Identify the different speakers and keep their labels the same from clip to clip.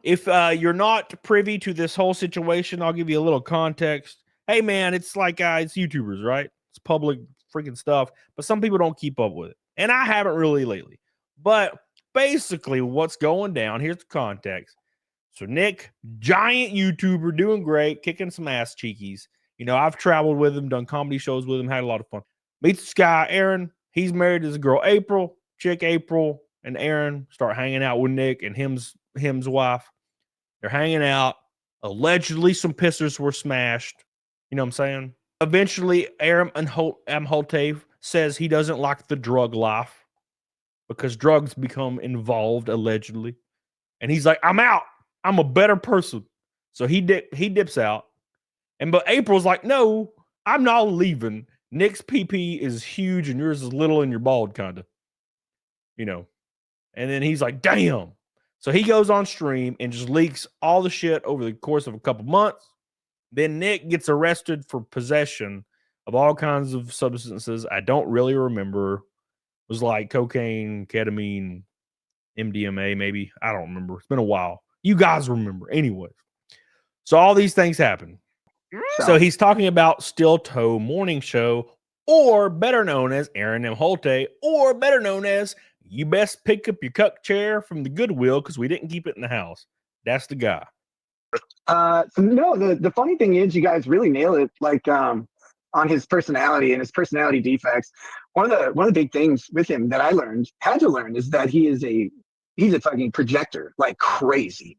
Speaker 1: If you're not privy to this whole situation, I'll give you a little context. Hey, man, it's like it's YouTubers, right? It's public freaking stuff, but some people don't keep up with it. And I haven't really lately. But basically, what's going down, here's the context. So, Nick, giant YouTuber, doing great, kicking some ass cheekies. You know, I've traveled with him, done comedy shows with him, had a lot of fun. Meets this guy, Aaron. He's married to this girl, April. Chick, April, and Aaron start hanging out with Nick and him's wife. They're hanging out. Allegedly, some pissers were smashed. You know what I'm saying? Eventually, Aaron Amholte says he doesn't like the drug life because drugs become involved, allegedly. And he's like, I'm out. I'm a better person. So he dips out. But April's like, no, I'm not leaving. Nick's PP is huge and yours is little and you're bald, kind of. You know. And then he's like, damn. So he goes on stream and just leaks all the shit over the course of a couple months. Then Nick gets arrested for possession of all kinds of substances I don't really remember. It was like cocaine, ketamine, MDMA, maybe. I don't remember. It's been a while. You guys remember. Anyways. So all these things happen. So he's talking about Steel Toe Morning Show, or better known as Aaron M. Holte, or better known as you best pick up your cuck chair from the Goodwill because we didn't keep it in the house. That's the guy.
Speaker 2: No, the funny thing is you guys really nail it, like on his personality and his personality defects. One of the big things with him that I had to learn is that he's a fucking projector like crazy.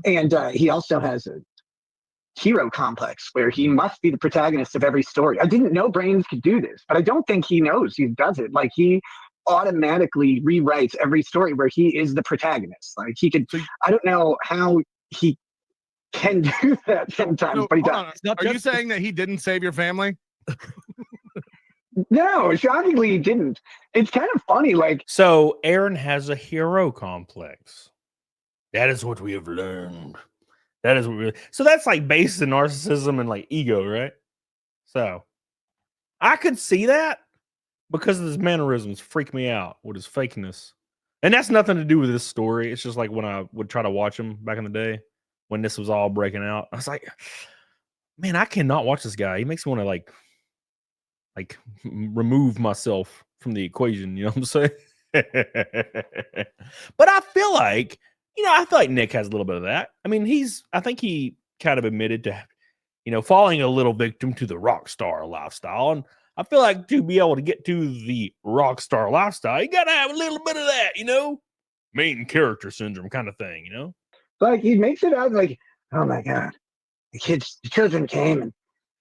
Speaker 2: And he also has a hero complex where he must be the protagonist of every story. I didn't know Brains could do this, but I don't think he knows he does it. Like he automatically rewrites every story where he is the protagonist. Like he could, I don't know how he can do that sometimes, but he does.
Speaker 3: Are you saying that he didn't save your family?
Speaker 2: No, shockingly he didn't. It's kind of funny. Like,
Speaker 1: so Aaron has a hero complex. That is what we have learned. That is what so that's like based in narcissism and like ego, right? So I could see that because of his mannerisms freak me out with his fakeness. And that's nothing to do with this story. It's just like when I would try to watch him back in the day when this was all breaking out. I was like, man, I cannot watch this guy. He makes me want to like remove myself from the equation, you know what I'm saying? But I feel like Nick has a little bit of that. I mean, I think he kind of admitted to, falling a little victim to the rock star lifestyle. And I feel like to be able to get to the rock star lifestyle, you got to have a little bit of that, main character syndrome kind of thing,
Speaker 2: Like he makes it out like, oh my God, the children came and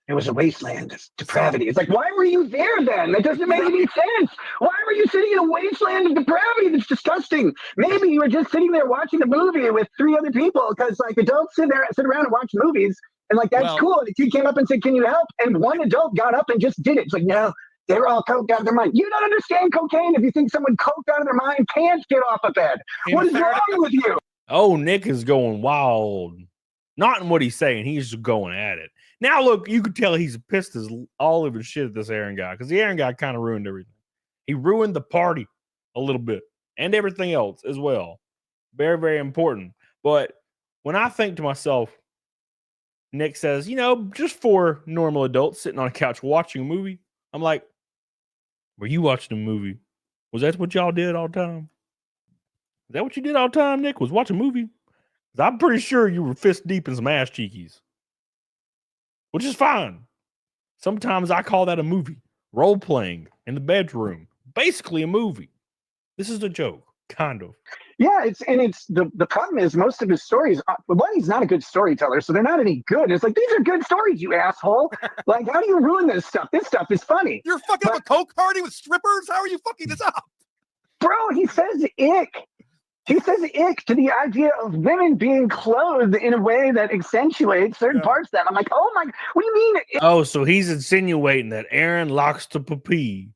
Speaker 2: it was a wasteland of depravity. It's like, why were you there then? That doesn't make any sense. Why were you sitting in a wasteland of depravity? That's disgusting. Maybe you were just sitting there watching a movie with 3 other people because like adults sit around and watch movies and like that's cool. And the kid came up and said, can you help? And one adult got up and just did it. It's like, no, they were all coked out of their mind. You don't understand cocaine if you think someone coked out of their mind can't get off a bed. What is wrong with you?
Speaker 1: Oh, Nick is going wild. Not in what he's saying. He's just going at it. Now, look, you could tell he's pissed as all of his shit at this Aaron guy because the Aaron guy kind of ruined everything. He ruined the party a little bit and everything else as well. Very, very important. But when I think to myself, Nick says, just for normal adults sitting on a couch watching a movie, I'm like, were you watching a movie? Was that what y'all did all the time? Is that what you did all the time, Nick? Was watch a movie? I'm pretty sure you were fist deep in some ass cheekies. Which is fine. Sometimes I call that a movie. Role playing in the bedroom. Basically a movie. This is a joke, kind of.
Speaker 2: Yeah, it's the problem is most of his stories, one, he's not a good storyteller, so they're not any good. It's like, these are good stories, you asshole. Like, how do you ruin this stuff? This stuff is funny.
Speaker 3: You're fucking up a coke party with strippers? How are you fucking this up?
Speaker 2: Bro, he says ick. He says ick to the idea of women being clothed in a way that accentuates certain parts of them. I'm like, oh my, what do you mean?
Speaker 1: Oh, so he's insinuating that Aaron likes to pee.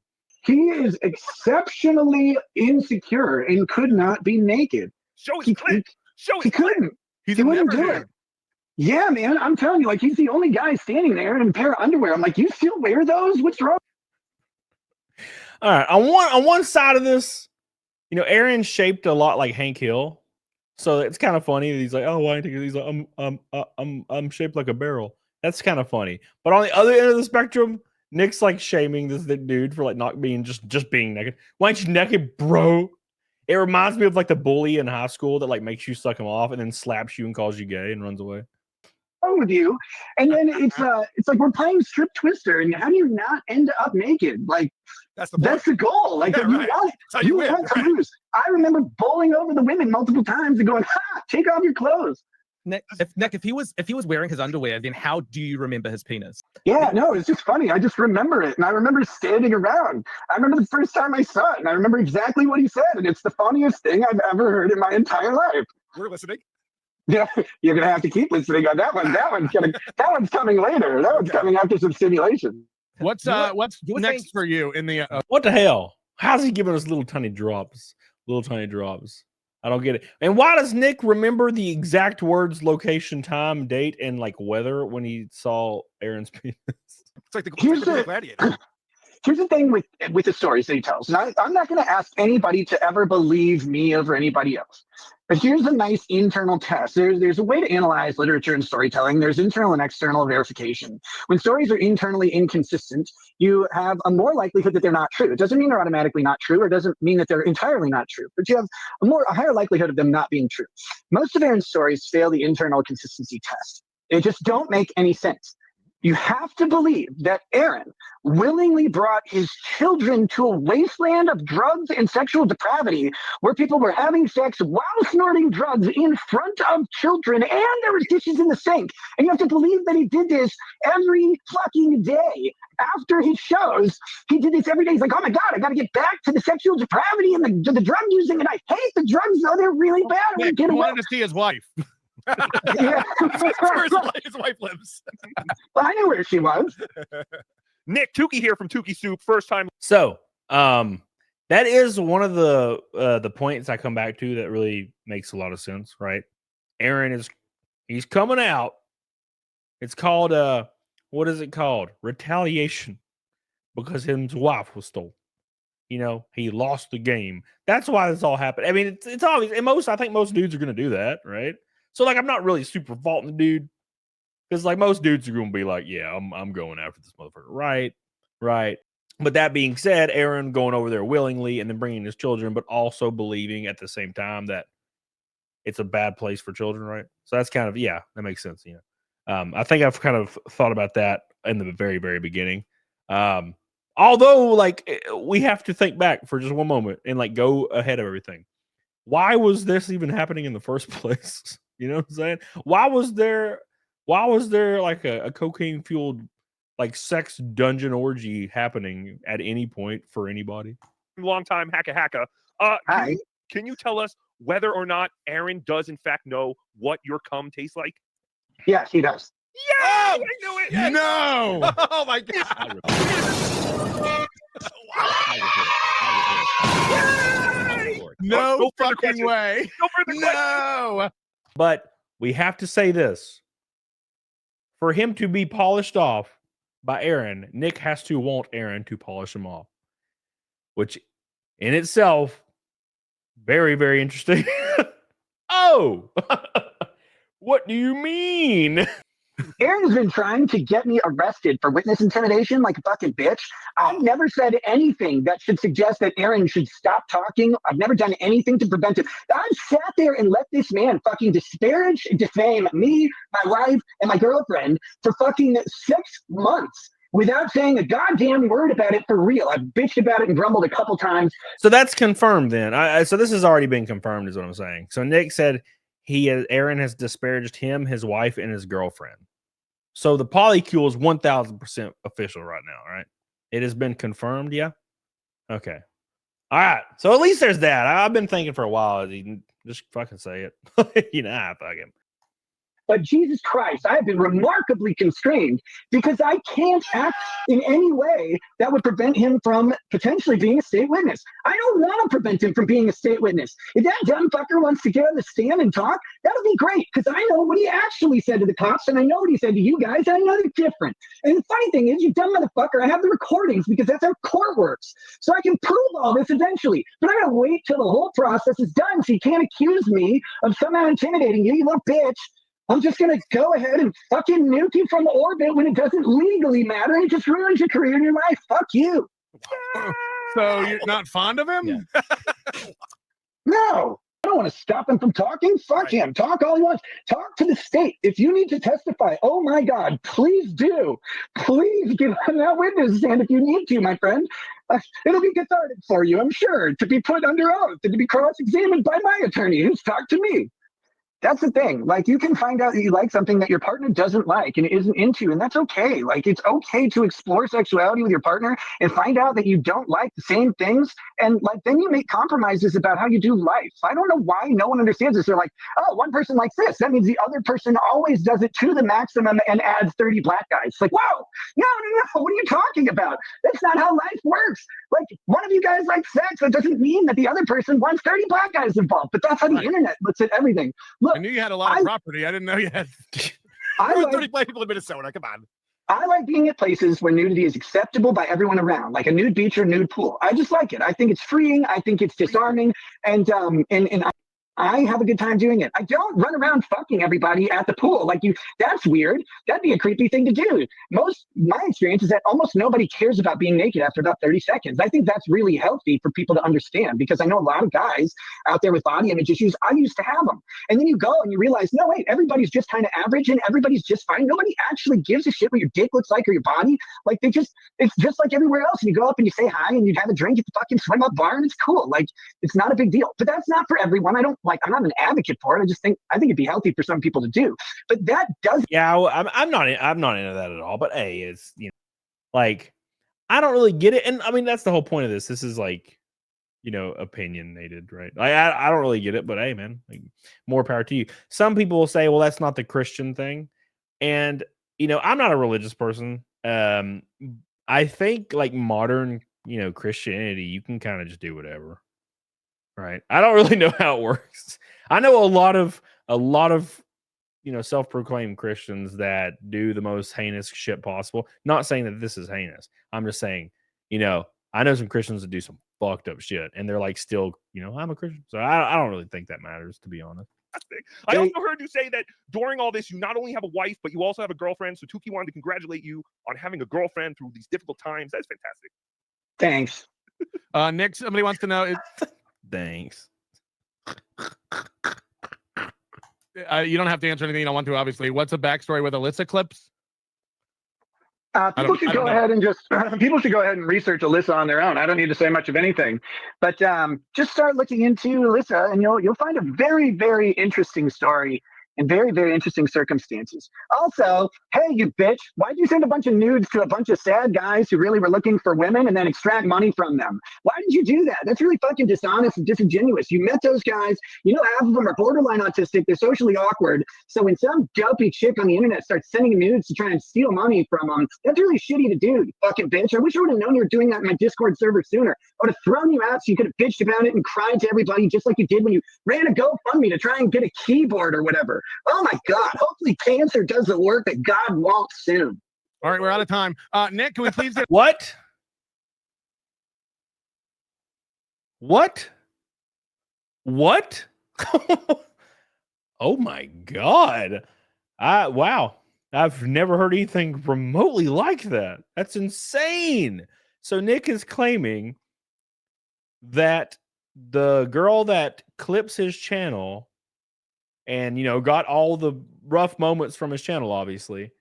Speaker 2: He is exceptionally insecure and could not be naked.
Speaker 3: He
Speaker 2: couldn't. He wouldn't do it. Yeah, man, I'm telling you, like, he's the only guy standing there in a pair of underwear. I'm like, you still wear those? What's wrong?
Speaker 1: All right, on one side of this, Aaron's shaped a lot like Hank Hill. So it's kind of funny that he's like, oh, why ain't you-" he's like, I'm shaped like a barrel. That's kind of funny. But on the other end of the spectrum, Nick's like shaming this dude for like not being just being naked. Why ain't you naked, bro? It reminds me of like the bully in high school that like makes you suck him off and then slaps you and calls you gay and runs away.
Speaker 2: With you, and then it's like we're playing strip twister, and how do you not end up naked? Like
Speaker 3: That's the point.
Speaker 2: that's the goal. Like
Speaker 3: Yeah,
Speaker 2: you
Speaker 3: right.
Speaker 2: want
Speaker 3: That's how you win,
Speaker 2: want to
Speaker 3: right.
Speaker 2: lose. I remember bowling over the women multiple times and going, "Ha! Take off your clothes."
Speaker 4: Nick, if he was wearing his underwear, then how do you remember his penis?
Speaker 2: Yeah, no, it's just funny. I just remember it, and I remember standing around. I remember the first time I saw it, and I remember exactly what he said, and it's the funniest thing I've ever heard in my entire life.
Speaker 3: We're listening.
Speaker 2: Yeah, you're gonna have to keep listening on that one. That one's coming later. That one's coming after some simulation.
Speaker 3: What's
Speaker 4: you were
Speaker 3: next
Speaker 4: saying-
Speaker 3: for you in the?
Speaker 1: What the hell? How's he giving us little tiny drops? Little tiny drops. I don't get it. And why does Nick remember the exact words, location, time, date, and like weather when he saw Aaron's penis?
Speaker 3: It's like the
Speaker 2: Here's the-
Speaker 3: gladiator.
Speaker 2: Here's the thing with the stories that he tells. And I'm not going to ask anybody to ever believe me over anybody else. But here's a nice internal test. There's a way to analyze literature and storytelling. There's internal and external verification. When stories are internally inconsistent, you have a more likelihood that they're not true. It doesn't mean they're automatically not true, or doesn't mean that they're entirely not true, but you have a higher likelihood of them not being true. Most of Aaron's stories fail the internal consistency test. They just don't make any sense. You have to believe that Aaron willingly brought his children to a wasteland of drugs and sexual depravity where people were having sex while snorting drugs in front of children, and there was dishes in the sink. And you have to believe that he did this every fucking day. After his shows, he did this every day. He's like, oh my God, I got to get back to the sexual depravity and the drug using, and I hate the drugs, though. They're really bad. I
Speaker 3: Nick,
Speaker 2: get
Speaker 3: he
Speaker 2: away.
Speaker 3: wanted to see his wife.
Speaker 2: Yeah.
Speaker 3: His wife lives.
Speaker 2: Well, I knew where she was.
Speaker 5: Nick, Tukey here from Tukey Soup. First time.
Speaker 1: So, that is one of the points I come back to that really makes a lot of sense, right? Aaron he's coming out. It's called what is it called? Retaliation, because his wife was stolen. You know, he lost the game. That's why this all happened. I mean, it's obvious. And I think most dudes are gonna do that, right? So like, I'm not really super faulting the dude, because like most dudes are gonna be like, yeah, I'm going after this motherfucker, right. But that being said, Aaron going over there willingly and then bringing his children, but also believing at the same time that it's a bad place for children, right? So that's kind of, yeah, that makes sense. You know, I think I've kind of thought about that in the very, very beginning. Although, like, we have to think back for just one moment and like go ahead of everything. Why was this even happening in the first place? You know what I'm saying? Why was there like a cocaine fueled like sex dungeon orgy happening at any point for anybody?
Speaker 5: Long time hacka.
Speaker 2: Hi.
Speaker 5: Can you tell us whether or not Aaron does in fact know what your cum tastes like?
Speaker 2: Yes, he does.
Speaker 5: Yeah, I knew it. Yes.
Speaker 3: No. Oh my God. No
Speaker 5: No further
Speaker 3: fucking
Speaker 5: questions.
Speaker 3: way.
Speaker 5: No further questions.
Speaker 3: No.
Speaker 1: But we have to say this. For him to be polished off by Aaron, Nick has to want Aaron to polish him off, which in itself, very, very interesting. Oh, what do you mean?
Speaker 2: Aaron's been trying to get me arrested for witness intimidation like a fucking bitch. I've never said anything that should suggest that Aaron should stop talking. I've never done anything to prevent it. I've sat there and let this man fucking disparage and defame me, my wife, and my girlfriend for fucking 6 months without saying a goddamn word about it for real. I've bitched about it and grumbled a couple times.
Speaker 1: So that's confirmed then. So this has already been confirmed is what I'm saying. So Nick said Aaron has disparaged him, his wife, and his girlfriend. So the polycule is 1000% official right now, right? It has been confirmed, yeah? Okay. All right. So at least there's that. I've been thinking for a while. Just fucking say it. You know, fuck him.
Speaker 2: but Jesus Christ, I have been remarkably constrained because I can't act in any way that would prevent him from potentially being a state witness. I don't want to prevent him from being a state witness. If that dumb fucker wants to get on the stand and talk, that'll be great, because I know what he actually said to the cops, and I know what he said to you guys, and I know they're different. And the funny thing is, you dumb motherfucker, I have the recordings because that's how court works. So I can prove all this eventually, but I gotta wait till the whole process is done, so you can't accuse me of somehow intimidating you, you little bitch. I'm just gonna go ahead and fucking nuke you from the orbit when it doesn't legally matter, and it just ruins your career and your life. Fuck you.
Speaker 3: So you're not fond of him?
Speaker 4: Yeah.
Speaker 2: No. I don't want to stop him from talking. Fuck him. Talk all he wants. Talk to the state. If you need to testify, oh my God, please do. Please get on that witness stand if you need to, my friend. It'll be cathartic for you, I'm sure, to be put under oath and to be cross-examined by my attorney who's talked to me. That's the thing. Like, you can find out that you like something that your partner doesn't like and isn't into, and that's okay. Like, it's okay to explore sexuality with your partner and find out that you don't like the same things, and like then you make compromises about how you do life. I don't know why no one understands this. They're like, oh, one person likes this, that means the other person always does it to the maximum and adds 30 black guys. Like, whoa, no, what are you talking about? That's not how life works. Like, one of you guys likes sex, that doesn't mean that the other person wants 30 black guys involved, but that's how the internet looks at everything. Look,
Speaker 3: I knew you had a lot of property. I didn't know you had
Speaker 2: I like
Speaker 3: 30 black people in Minnesota. Come on.
Speaker 2: I like being at places where nudity is acceptable by everyone around, like a nude beach or nude pool. I just like it. I think it's freeing. I think it's disarming, and I have a good time doing it. I don't run around fucking everybody at the pool like you. That's weird. That'd be a creepy thing to do. My experience is that almost nobody cares about being naked after about 30 seconds. I think that's really healthy for people to understand, because I know a lot of guys out there with body image issues. I used to have them. And then you go and you realize, no, wait, everybody's just kind of average and everybody's just fine. Nobody actually gives a shit what your dick looks like or your body. Like, it's just like everywhere else. And you go up and you say hi and you have a drink at the fucking swim up bar and it's cool. Like, it's not a big deal. But that's not for everyone. I'm not an advocate for it. I think it'd be healthy for some people to do, but that does.
Speaker 1: Yeah, I'm not into that at all. But hey, it's, you know, like, I don't really get it, and I mean that's the whole point of this. This is like, you know, opinionated, right? I don't really get it, but hey, man, like, more power to you. Some people will say, well, that's not the Christian thing, and you know, I'm not a religious person. I think like modern, you know, Christianity, you can kind of just do whatever. Right. I don't really know how it works. I know a lot of, you know, self-proclaimed Christians that do the most heinous shit possible. Not saying that this is heinous. I'm just saying, you know, I know some Christians that do some fucked up shit and they're like still, you know, I'm a Christian. So I don't really think that matters, to be honest.
Speaker 5: I also heard you say that during all this, you not only have a wife, but you also have a girlfriend. So Tuki wanted to congratulate you on having a girlfriend through these difficult times. That's fantastic.
Speaker 2: Thanks.
Speaker 3: Nick, somebody wants to know.
Speaker 1: Thanks.
Speaker 3: You don't have to answer anything you don't want to, obviously. What's the backstory with Alyssa clips?
Speaker 2: People should go ahead and research Alyssa on their own. I don't need to say much of anything, but just start looking into Alyssa, and you'll find a very, very interesting story and very, very interesting circumstances. Also, hey, you bitch, why'd you send a bunch of nudes to a bunch of sad guys who really were looking for women and then extract money from them? Why did you do that? That's really fucking dishonest and disingenuous. You met those guys. You know, half of them are borderline autistic. They're socially awkward. So when some dopey chick on the internet starts sending nudes to try and steal money from them, that's really shitty to do, you fucking bitch. I wish I would have known you were doing that in my Discord server sooner. I would have thrown you out so you could have bitched about it and cried to everybody just like you did when you ran a GoFundMe to try and get a keyboard or whatever. Oh my God, hopefully cancer does the work that God wants soon.
Speaker 3: All right, we're out of time. Nick, can we please get
Speaker 1: What? Oh my God. Wow. I've never heard anything remotely like that. That's insane. So Nick is claiming that the girl that clips his channel and, you know, got all the rough moments from his channel, obviously,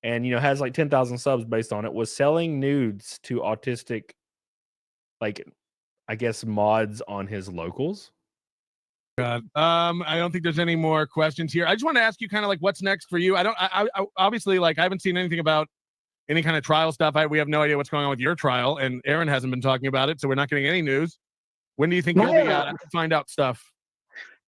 Speaker 1: and, you know, has like 10,000 subs based on it, was selling nudes to autistic, like, I guess, mods on his locals.
Speaker 3: I don't think there's any more questions here. I just want to ask you kind of like what's next for you. I obviously, like, I haven't seen anything about any kind of trial stuff. We have no idea what's going on with your trial, and Aaron hasn't been talking about it, so we're not getting any news. When do you think you'll be find out stuff?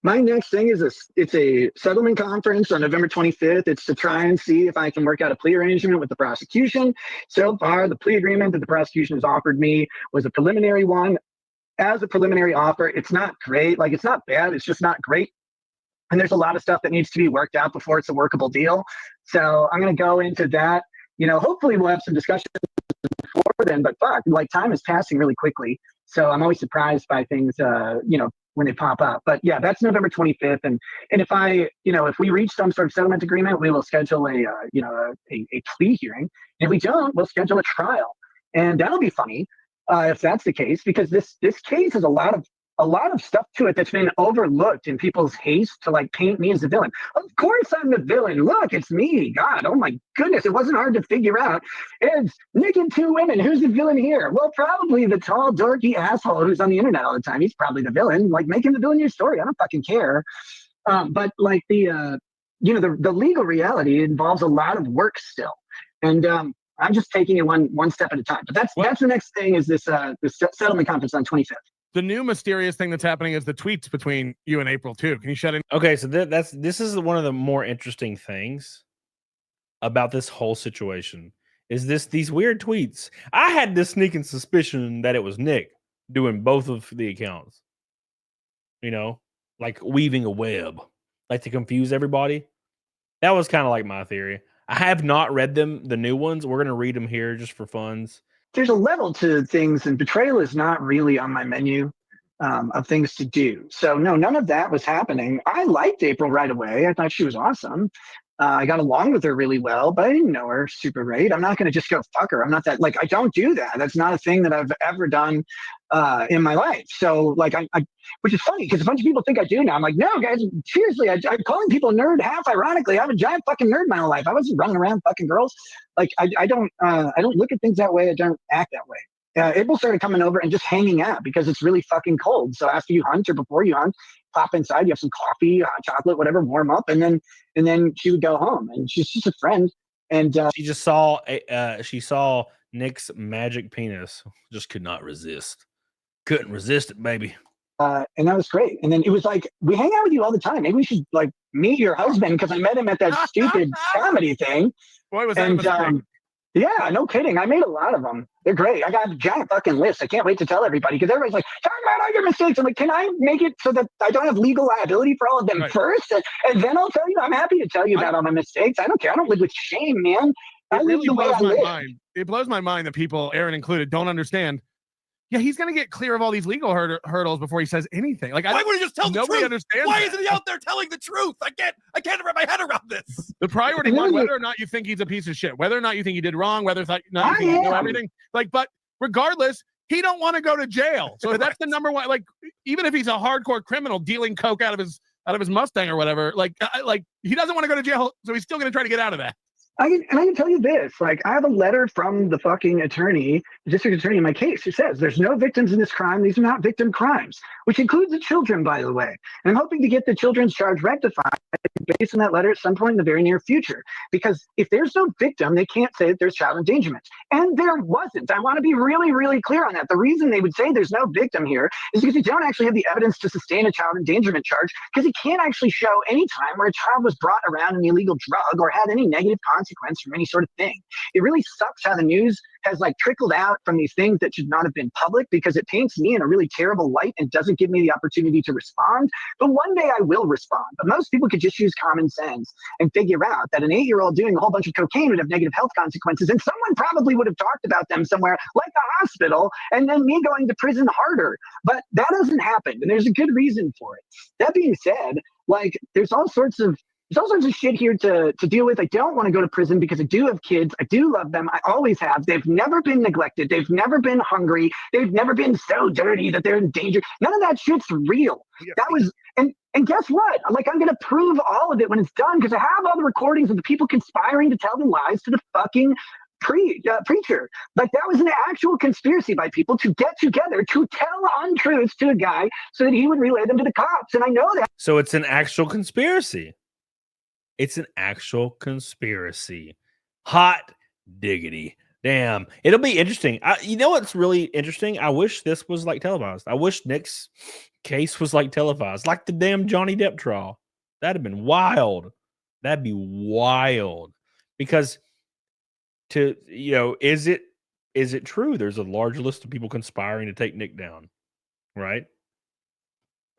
Speaker 2: My next thing is it's a settlement conference on November 25th. It's to try and see if I can work out a plea arrangement with the prosecution. So far, the plea agreement that the prosecution has offered me was a preliminary one. As a preliminary offer, it's not great. Like, it's not bad. It's just not great. And there's a lot of stuff that needs to be worked out before it's a workable deal. So I'm going to go into that. You know, hopefully we'll have some discussion before then, but fuck, like, time is passing really quickly. So I'm always surprised by things, you know, when they pop up. But yeah, that's November 25th. And if I, you know, if we reach some sort of settlement agreement, we will schedule a, you know, a plea hearing. And if we don't, we'll schedule a trial. And that'll be funny if that's the case, because this case has a lot of stuff to it that's been overlooked in people's haste to like paint me as the villain. Of course I'm the villain. Look, it's me. God, oh my goodness, it wasn't hard to figure out. It's Nick and two women. Who's the villain here? Well, probably the tall, dorky asshole who's on the internet all the time. He's probably the villain. Like, make him the villain in your story. I don't fucking care. But like the you know, the legal reality involves a lot of work still. And I'm just taking it one step at a time. But that's the next thing is this settlement conference on 25th.
Speaker 3: The new mysterious thing that's happening is the tweets between you and April too. Can you shut in?
Speaker 1: Okay, so this is one of the more interesting things about this whole situation. Is these weird tweets? I had this sneaking suspicion that it was Nick doing both of the accounts. You know, like weaving a web, like to confuse everybody. That was kind of like my theory. I have not read them, the new ones. We're gonna read them here just for funs.
Speaker 2: There's a level to things, and betrayal is not really on my menu of things to do. So no, none of that was happening. I liked April right away. I thought she was awesome. I got along with her really well, but I didn't know her super great. I'm not going to just go fuck her. I'm not that, like, I don't do that. That's not a thing that I've ever done in my life. So like, I which is funny because a bunch of people think I do now. I'm like, no, guys, seriously, I'm calling people nerd half ironically. I'm a giant fucking nerd my whole life. I wasn't running around fucking girls. Like, I don't look at things that way. I don't act that way. April started coming over and just hanging out because it's really fucking cold. So after you hunt or before you hunt, pop inside, you have some coffee, hot chocolate, whatever, warm up, and then she would go home. And she's just a friend. And
Speaker 1: she just saw she saw Nick's magic penis, just could not resist. Couldn't resist it, baby.
Speaker 2: And that was great. And then it was like, we hang out with you all the time. Maybe we should like meet your husband because I met him at that stupid comedy thing.
Speaker 3: Boy, was that
Speaker 2: yeah, no kidding. I made a lot of them. They're great. I got a giant fucking list. I can't wait to tell everybody because everybody's like, talk about all your mistakes. I'm like, can I make it so that I don't have legal liability for all of them first? And then I'll tell you. I'm happy to tell you about all my mistakes. I don't care. I don't live with shame, man.
Speaker 3: It really blows my mind. It blows my mind that people, Aaron included, don't understand. Yeah, he's going to get clear of all these legal hurdles before he says anything. Like,
Speaker 6: why would he just tell the truth?
Speaker 3: Nobody understands.
Speaker 6: Why isn't he out there telling the truth? I can't wrap my head around this.
Speaker 3: The priority one, whether or not you think he's a piece of shit, whether or not you think he did wrong, whether or not you think he know everything. Like, but regardless, he don't want to go to jail. So that's the number one. Like, even if he's a hardcore criminal dealing coke out of his Mustang or whatever, like he doesn't want to go to jail, so he's still going to try to get out of that.
Speaker 2: I can tell you this, like, I have a letter from the fucking attorney, the district attorney in my case, who says there's no victims in this crime. These are not victim crimes, which includes the children, by the way. And I'm hoping to get the children's charge rectified based on that letter at some point in the very near future. Because if there's no victim, they can't say that there's child endangerment. And there wasn't. I want to be really, really clear on that. The reason they would say there's no victim here is because they don't actually have the evidence to sustain a child endangerment charge, because he can't actually show any time where a child was brought around an illegal drug or had any negative consequence from any sort of thing. It really sucks how the news has like trickled out from these things that should not have been public, because it paints me in a really terrible light and doesn't give me the opportunity to respond. But one day I will respond. But most people could just use common sense and figure out that an 8-year-old doing a whole bunch of cocaine would have negative health consequences, and someone probably would have talked about them somewhere like a hospital, and then me going to prison harder. But that doesn't happen, and there's a good reason for it. That being said, like, there's all sorts of shit here to deal with. I don't want to go to prison because I do have kids. I do love them. I always have. They've never been neglected. They've never been hungry. They've never been so dirty that they're in danger. None of that shit's real. That was, and guess what? Like, I'm going to prove all of it when it's done, because I have all the recordings of the people conspiring to tell the lies to the fucking preacher. Like, that was an actual conspiracy by people to get together to tell untruths to a guy so that he would relay them to the cops. And I know that.
Speaker 1: So it's an actual conspiracy. It's an actual conspiracy. Hot diggity. Damn, it'll be interesting. You know what's really interesting? I wish this was like televised. I wish Nick's case was like televised, like the damn Johnny Depp trial. That'd have been wild. That'd be wild. Because is it true? There's a large list of people conspiring to take Nick down, right?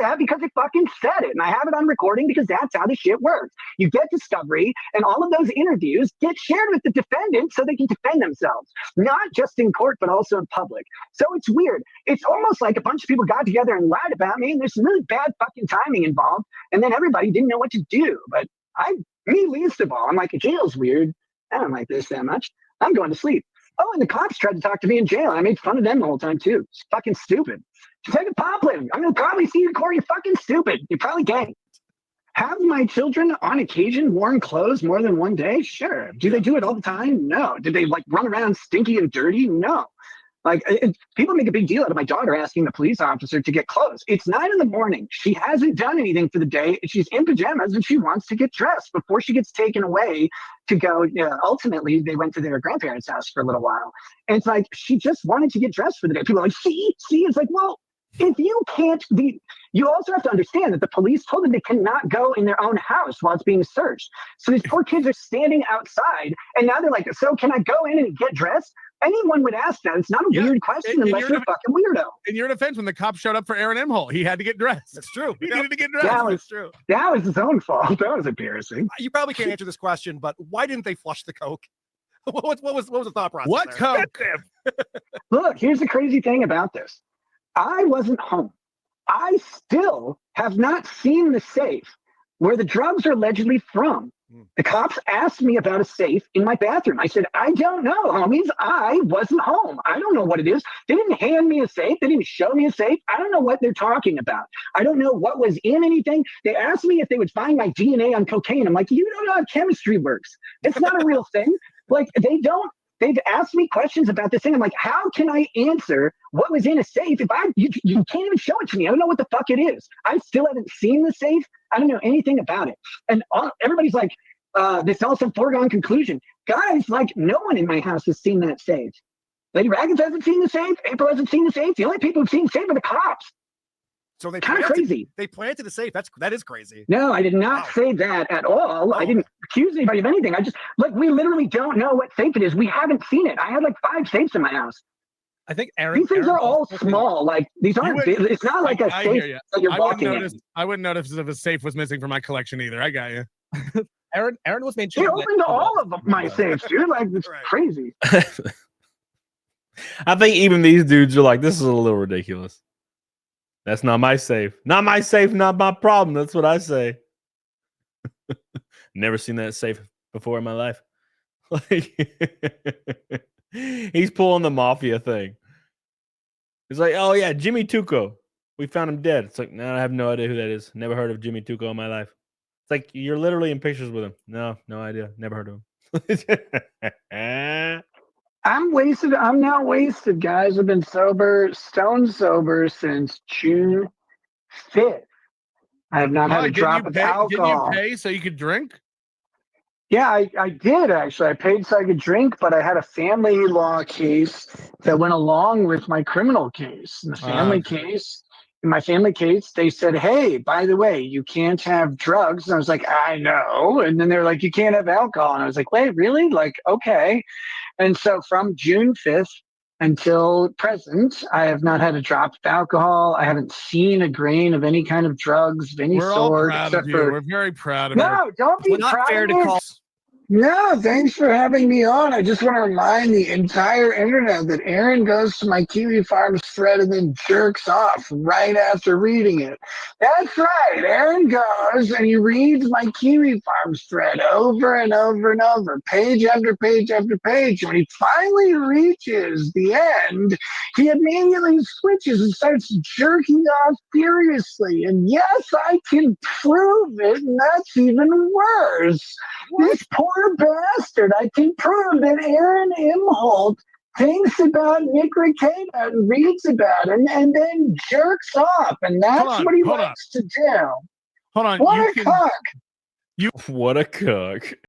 Speaker 2: Yeah, because it fucking said it. And I have it on recording because that's how the shit works. You get discovery, and all of those interviews get shared with the defendant so they can defend themselves, not just in court, but also in public. So it's weird. It's almost like a bunch of people got together and lied about me, and there's some really bad fucking timing involved. And then everybody didn't know what to do. But me least of all, I'm like, jail's weird. I don't like this that much. I'm going to sleep. Oh, and the cops tried to talk to me in jail. And I made fun of them the whole time, too. It's fucking stupid. Take a pop in. I'm going to probably see you in court. You're fucking stupid. You're probably gay. Have my children on occasion worn clothes more than one day? Sure. Do they do it all the time? No. Did they like run around stinky and dirty? No. Like people make a big deal out of my daughter asking the police officer to get clothes. It's 9 a.m. She hasn't done anything for the day. She's in pajamas and she wants to get dressed before she gets taken away to go. Ultimately, they went to their grandparents' house for a little while. And it's like, she just wanted to get dressed for the day. People are like, see, it's like, well, if you can't be, you also have to understand that the police told them they cannot go in their own house while it's being searched. So these poor kids are standing outside and now they're like, so can I go in and get dressed? Anyone would ask that. It's not a weird question unless you're a fucking weirdo.
Speaker 3: In your defense, when the cops showed up for Aaron Imholt, he had to get dressed.
Speaker 6: That's true.
Speaker 3: He needed to get dressed.
Speaker 6: That's true.
Speaker 2: That was his own fault. That was embarrassing.
Speaker 6: You probably can't answer this question, but why didn't they flush the Coke? What was the thought process?
Speaker 3: What
Speaker 6: there?
Speaker 3: Coke?
Speaker 2: Look, here's the crazy thing about this. I wasn't home. I still have not seen the safe where the drugs are allegedly from. The cops asked me about a safe in my bathroom. I said, I don't know, homies. I wasn't home. I don't know what it is. They didn't hand me a safe. They didn't show me a safe. I don't know what they're talking about. I don't know what was in anything. They asked me if they would find my DNA on cocaine. I'm like, you don't know how chemistry works. It's not a real thing. Like, they've asked me questions about this thing. I'm like, how can I answer what was in a safe if you can't even show it to me? I don't know what the fuck it is. I still haven't seen the safe. I don't know anything about it. And everybody's like, this is also foregone conclusion. Guys, like, no one in my house has seen that safe. Lady Raggins hasn't seen the safe. April hasn't seen the safe. The only people who've seen the safe are the cops.
Speaker 6: So they
Speaker 2: kind of crazy.
Speaker 6: They planted the safe. That is crazy.
Speaker 2: No, I did not say that at all. I didn't accuse anybody of anything. I just, like, we literally don't know what safe it is. We haven't seen it. I had like 5 safes in my house.
Speaker 4: I think Aaron.
Speaker 2: These things are all small. Like, these aren't big. It's not like a safe that you're walking in.
Speaker 3: I wouldn't notice if a safe was missing from my collection either. I got you.
Speaker 4: Aaron was mentioning.
Speaker 2: He opened all of my safes, dude. Like, it's crazy.
Speaker 1: I think even these dudes are like, this is a little ridiculous. That's not my safe. Not my safe, not my problem. That's what I say. Never seen that safe before in my life. Like, he's pulling the mafia thing. He's like, oh yeah, Jimmy Tuco. We found him dead. It's like, no, I have no idea who that is. Never heard of Jimmy Tuco in my life. It's like, you're literally in pictures with him. No idea. Never heard of him.
Speaker 2: I'm wasted. I'm now wasted, guys. I've been stone sober since June 5th. I have not had a drop of alcohol.
Speaker 3: Didn't you pay so you could drink?
Speaker 2: Yeah, I did actually. I paid so I could drink, but I had a family law case that went along with my criminal case. In my family case, they said, hey, by the way, you can't have drugs. And I was like, I know. And then they're like, you can't have alcohol. And I was like, wait, really? Like, okay. And so from June 5th until present, I have not had a drop of alcohol. I haven't seen a grain of any kind of drugs of any
Speaker 3: sort.
Speaker 2: All
Speaker 3: proud of you. We're very proud of you.
Speaker 2: No, don't be
Speaker 6: not
Speaker 2: proud
Speaker 6: fair
Speaker 2: of
Speaker 6: to
Speaker 2: me.
Speaker 6: call.
Speaker 2: No, thanks for having me on. I just want to remind the entire internet that Aaron goes to my Kiwi Farms thread and then jerks off right after reading it. That's right. Aaron goes and he reads my Kiwi Farms thread over and over and over, page after page after page. When he finally reaches the end, he immediately switches and starts jerking off furiously. And yes, I can prove it, and that's even worse. This poor bastard, I can prove that Aaron Imholt thinks about Nick Rekieta and reads about him and then jerks off, and that's what he likes to do.
Speaker 3: Hold on.
Speaker 2: What a cock.
Speaker 1: What a cook.